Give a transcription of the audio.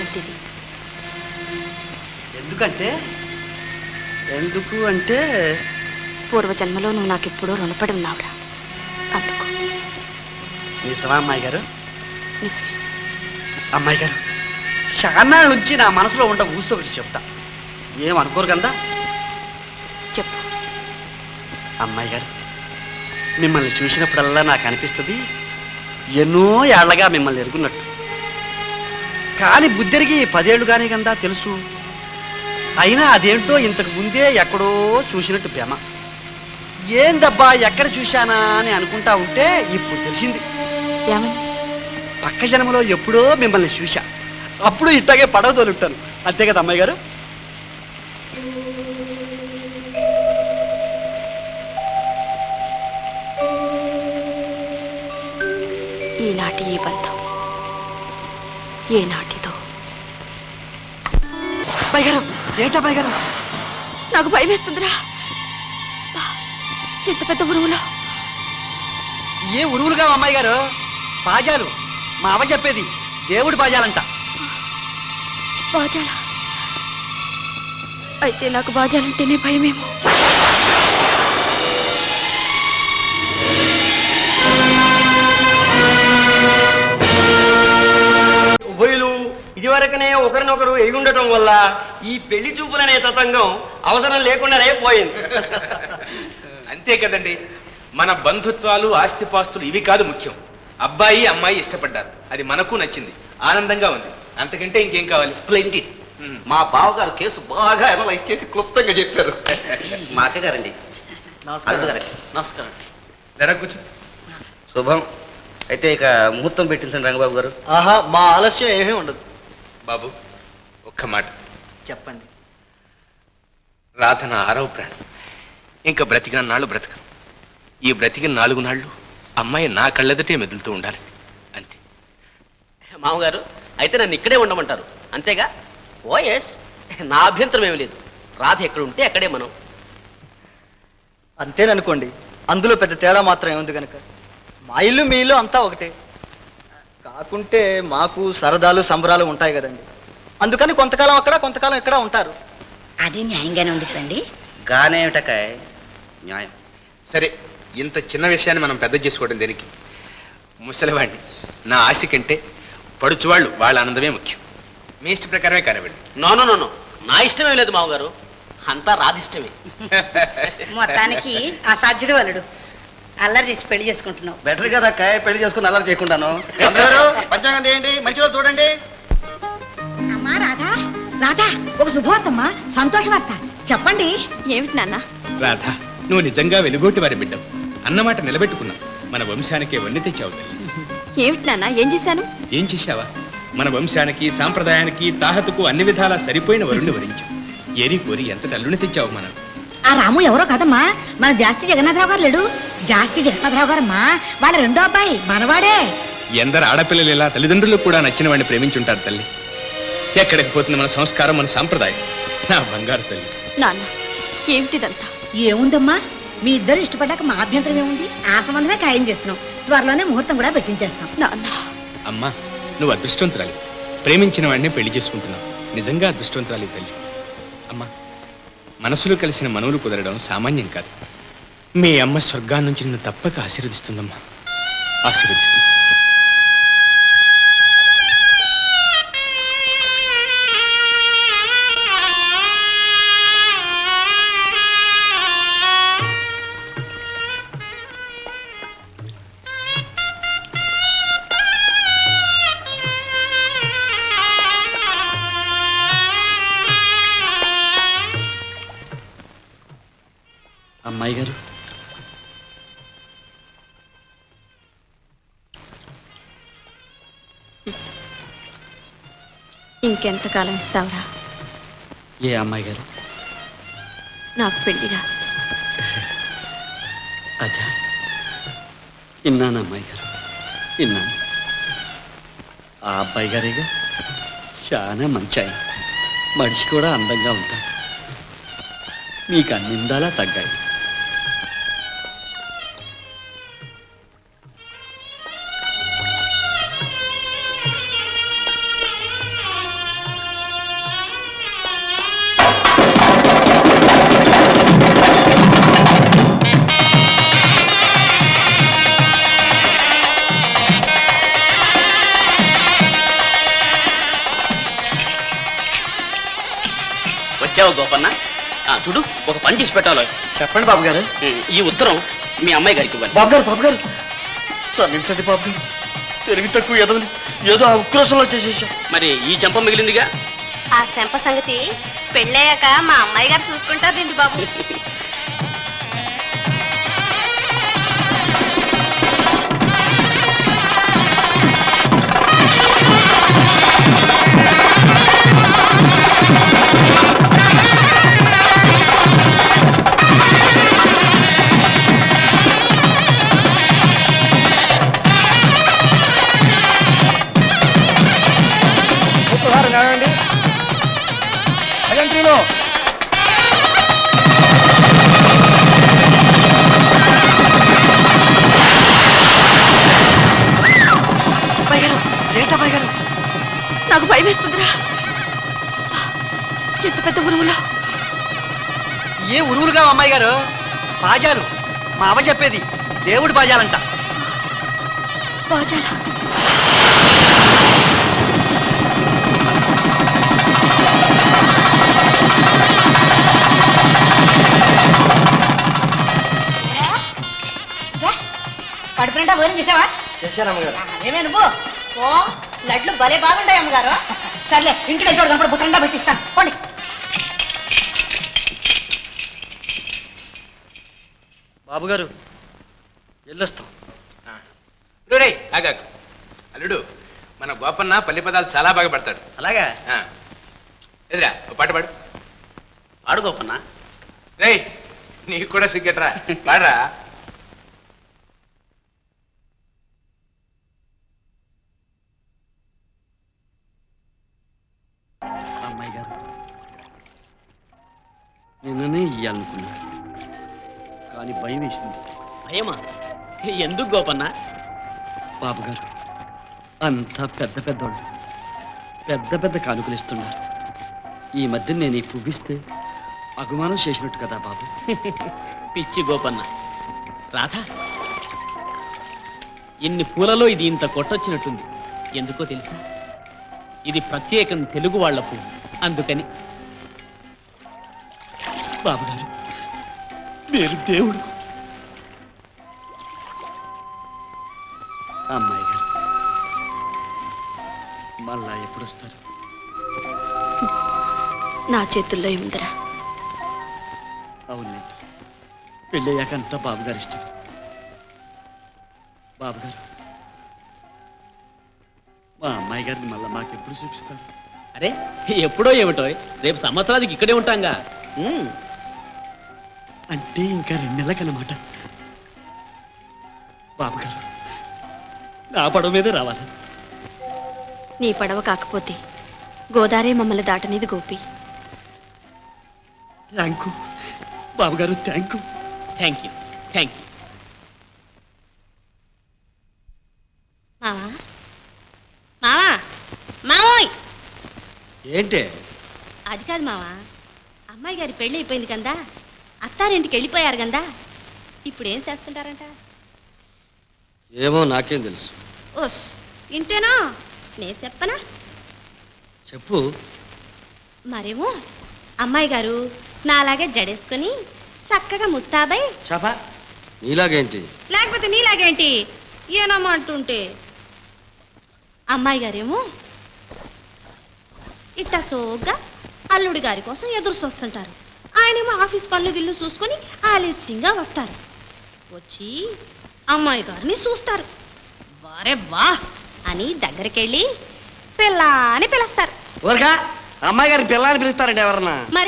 ఏమిటిది? ఎందుకు అంటే పూర్వజన్మలో నువ్వు నాకెప్పుడూ రుణపడి ఉన్నావురా, అందుకు. నిజమా అమ్మాయి గారు? నిజమే. అమ్మాయి గారు, చాలా నుంచి నా మనసులో ఉండ ఊసి ఒకటి చెప్తా, ఏమనుకోరు కదా? చెప్పు. అమ్మాయి గారు, మిమ్మల్ని చూసినప్పుడల్లా నాకు అనిపిస్తుంది ఎన్నో ఏళ్లగా మిమ్మల్ని ఎరుగున్నట్టు. కానీ బుద్ధిరిగి 10 ఏళ్ళు కానీ కదా తెలుసు. అయినా అదేంటో ఇంతకు ముందే ఎక్కడో చూసినట్టు భ్రమ. ఏందబ్బా ఎక్కడ చూశానా అని అనుకుంటా ఉంటే ఇప్పుడు తెలిసింది. ఏమని? పక్క జన్మలో ఎప్పుడో మిమ్మల్ని చూశా, అప్పుడు ఇట్లాగే పడవ తోలుంటాను. అంతే కదా అమ్మాయి గారు? ఈనాటి ఈ బంధం ఏనాటిదో. అమ్మాయి గారు, ఏంటి అమ్మాయి గారు? నాకు భయం వేస్తుందిరా. ఎంత పెద్ద ఉరువులో. ఏ ఉరువులుగా అమ్మాయి గారు? బాజాలు, మా అవ్వ చెప్పేది దేవుడి బాజాలంట. బాజాలా? అయితే నాకు బాజాలంటేనే భయమేమో. ఉభయులు ఇదివరకనే ఒకరినొకరు ఎరుగుండటం వల్ల ఈ పెళ్లి చూపులనే తతంగం అవసరం లేకుండానే పోయింది. అంతే కదండి, మన బంధుత్వాలు ఆస్తిపాస్తులు ఇవి కాదు ముఖ్యం. అబ్బాయి అమ్మాయి ఇష్టపడ్డారు, అది మనకు నచ్చింది, ఆనందంగా ఉంది, అంతకంటే ఇంకేం కావాలి? స్ప్లెండిడ్. మా బావగారు కేసు బాగా అనలైజ్ చేసి క్లుప్తంగా చెప్పారు. మా అక్కగారండి. నమస్కారం. జర కూర్చో. శుభం. అయితే ఇక ముహూర్తం పెట్టించండి రంగబాబు గారు. ఆహా, మా ఆలస్యం ఏమీ ఉండదు. బాబు, ఒక్క మాట చెప్పండి. రాధ నా 6వ ప్రాణం. ఇంకా బ్రతికిన నాళ్ళు బ్రతకను. ఈ బ్రతికిన 4 నాళ్ళు అమ్మాయి నా కళ్ళెదటే మెదులుతూ ఉండాలి, అంతే. మామగారు, అయితే నన్ను ఇక్కడే ఉండమంటారు అంతేగా? ఓ ఎస్, నా అభ్యంతరం ఏమి లేదు. రాధ ఎక్కడ ఉంటే అక్కడే మనం. అంతేననుకోండి, అందులో పెద్ద తేడా మాత్రం ఏముంది కనుక. మా ఇల్లు మీ ఇల్లు అంతా ఒకటే. కాకుంటే మాకు సరదాలు సంబరాలు ఉంటాయి కదండి. అందుకని కొంతకాలం అక్కడ కొంతకాలం ఇక్కడ ఉంటారు. అది న్యాయంగానే ఉంది కదండి. గానేమిటకాయ న్యాయం. సరే, ఇంత చిన్న విషయాన్ని మనం పెద్ద చేసుకోవడం దేనికి? ముసలివాడిని, నా ఆశ కంటే పడుచువాళ్ళు వాళ్ళ ఆనందమే ముఖ్యం. మీ ఇష్ట ప్రకారమే కానివ్వండి. నో నో నో నో, నా ఇష్టమే లేదు మామగారు, అంతా రాధిష్టమే. మొత్తానికి అసాధ్యుడు అల్లుడు. అల్లరి చేసి పెళ్లి చేసుకుంటున్నావు. బెటర్ కదా కాయ, పెళ్లి చేసుకుని అల్లరి చేయకుండాను. అందరూ పంచాంగం చేయండి, మంచిలో చూడండి. అమ్మా రాధా, రాధా, ఒక శుభవార్తమ్మా, సంతోషవార్త చెప్పండి. ఏమిటి నాన్న? రాధా, నువ్వు నిజంగా వెలుగోటి వారి బిడ్డవు. అన్నమాట నిలబెట్టుకున్నావు. మన వంశానికే వన్నీ తెచ్చావు తల్లి. ఏమిటి నాన్న? ఏం చేశాను? ఏం చేశావా? మన వంశానికి, సాంప్రదాయానికి, తాహతుకు అన్ని విధాలా సరిపోయిన వరుణ్ణి వరించావు. ఏరి కోరి ఎంత అల్లుని తెచ్చావు మనం. ఆ రాము ఎవరో కదమ్మా, మన జాస్తి జగన్నాథరావు గారు లేడు. జాస్తి జగన్నాథరావు గారమ్మా, వాళ్ళ 2వ అబ్బాయి, మనవాడే. ఎందరు ఆడపిల్లలు ఇలా తల్లిదండ్రులు కూడా నచ్చిన వాడిని ప్రేమించుంటారు తల్లి. ఎక్కడికి పోతుంది మన సంస్కారం, మన సాంప్రదాయం? నా బంగారు తల్లి. నాన్న, ఏమిటిదంతా? ఏముందమ్మా, మీ ఇద్దరు ఇష్టపడ్డాక మా అభ్యంతరం ఏముంది? ఆ సంబంధమే ఖాయం చేస్తున్నాం. త్వరలోనే ముహూర్తం కూడా పెట్టించేస్తాం. నాన్న, అమ్మా, నువ్వు అదృష్టవంతురాలి. ప్రేమించిన వాడిని పెళ్లి చేసుకుంటున్నావు. నిజంగా అదృష్టవంతురాలి తల్లి. అమ్మా, మనసులు కలిసిన మనవులు కుదరడం సామాన్యం కాదు. మీ అమ్మ స్వర్గాన్ని నుంచి నిన్ను తప్పక ఆశీర్వదిస్తుందమ్మా, ఆశీర్వదిస్తుంది. అమ్మాయి గారు, ఇంకెంతకాలం ఇస్తావురా? ఏ అమ్మాయి గారు? నాకు పెళ్లిరా. అదా, విన్నాను అమ్మాయి గారు, విన్నాను. ఆ అబ్బాయి గారేగా, చాలా మంచి ఆయన, మనిషి కూడా అందంగా ఉంటాడు. మీకు అన్ని ఇందాలా తగ్గాయి. వచ్చావు గోపన్న చూడు ఒక పని చేసి పెట్టాలి. చెప్పండి బాబు గారు. ఈ ఉత్తరం మీ అమ్మాయి గారికి ఇవ్వాలి. బాబు గారు క్షమించండి బాబు గారు, తెలివి తక్కువ ఏదో ఆ ఉక్రోషంలో చేసేసా. మరి ఈ చెంప మిగిలిందిగా. ఆ శంప సంగతి పెళ్ళయ్యాక మా అమ్మాయి గారు చూసుకుంటారు బాబు. నాకు భయం వేస్తుందిరా. ఎంత పెద్ద ఉరువులో. ఏ ఉరువులుగా అమ్మాయి గారు? బాజాలు. మా అవ్వ చెప్పేది దేవుడి బాజాలంట. బాజాలా? కడుపు నిండా భోజనం చేసావా? చేశారమ్మగారు. అదేమే నువ్వు ఓ లడ్లు భలే బాగుంటాయి అమ్మగారు. సర్లే ఇంటికి చూడదాం, బుట్టంగా పెట్టిస్తాను పోండి. బాబు గారు వెళ్ళొస్తాం. అల్లుడు, మన గోపన్న పల్లి పదాలు చాలా బాగా పడతాడు. అలాగా? ఎదురా ఓ పాట పాడు. ఆడు గోపన్న. రేయ్, నీకు కూడా సిగ్గట్రా, పాడరా. అమ్మాయి గారు నిన్ననే ఇయ్యాలనుకున్నా, కానీ భయం వేసింది. భయమా? ఎందుకు గోపన్న? బాబు గారు అంతా పెద్ద పెద్దోళ్ళు పెద్ద కానుకలు ఇస్తున్నారు. ఈ మధ్య నేను ఈ పువ్విస్తే అభిమానం చేసినట్టు కదా బాబు. పిచ్చి గోపన్న. రాధా, ఇన్ని పూలలో ఇది ఇంత కొట్టొచ్చినట్టుంది. ఎందుకో తెలుసా? ఇది ప్రత్యేకం తెలుగు వాళ్ళ పువ్వు, అందుకని. బాబు గారు మీరు దేవుడు. అమ్మాయి గారు మళ్ళా ఎప్పుడు వస్తారు? నా చేతుల్లో ఏముందిరా. అవునండి, పెళ్ళయ్యాక అంతా బాబుగారు ఇష్టం. బాబుగారు మా అమ్మాయి గారిని మళ్ళీ మాకెప్పుడు చూపిస్తారు? అరే ఎప్పుడో ఏమిటో, రేపు సంవత్సరానికి ఇక్కడే ఉంటాంగా. అంటే ఇంకా 2 నెలలకన్నమాట. బాబుగారు నా పడవ మీదే రావాలి. నీ పడవ కాకపోతే గోదావరి మమ్మల్ని దాటనేది గోపి. థ్యాంక్ బాబుగారు, thank you. Thank you, thank you. మావా మావా మావోయ్. ఏంటే? అది కాదు మావా, అమ్మాయి గారి పెళ్ళి అయిపోయింది కదా, అత్తారింటికి వెళ్ళిపోయారు కదా, ఇప్పుడు ఏం చేస్తుంటారంట? ఏమో నాకేం తెలుసు. ఓస్ ఇంతేనా? నేను చెప్పనా? చెప్పు. మరేమో అమ్మాయి గారు నాలాగే జడేసుకొని చక్కగా ముస్తాబై. షాఫా నీలాగేంటి? లేకపోతే నీలాగేంటి ఏనమ్మా అంటుంటే. అమ్మాయి గారేమో ఇట్టా సోగ్గా అల్లుడి గారి కోసం ఎదురు చూస్తుంటారు. ఆయనేమో ఆఫీస్ పనులు గిల్లు చూసుకొని ఆలస్యంగా వస్తారు. వచ్చి అమ్మాయి గారిని చూస్తారు. వారే వా అని దగ్గరికెళ్ళి పిల్ల అని పిలుస్తారు. ఊరగా అమ్మాయి గారిని పిల్లని పిలుస్తారండి ఎవరన్నా?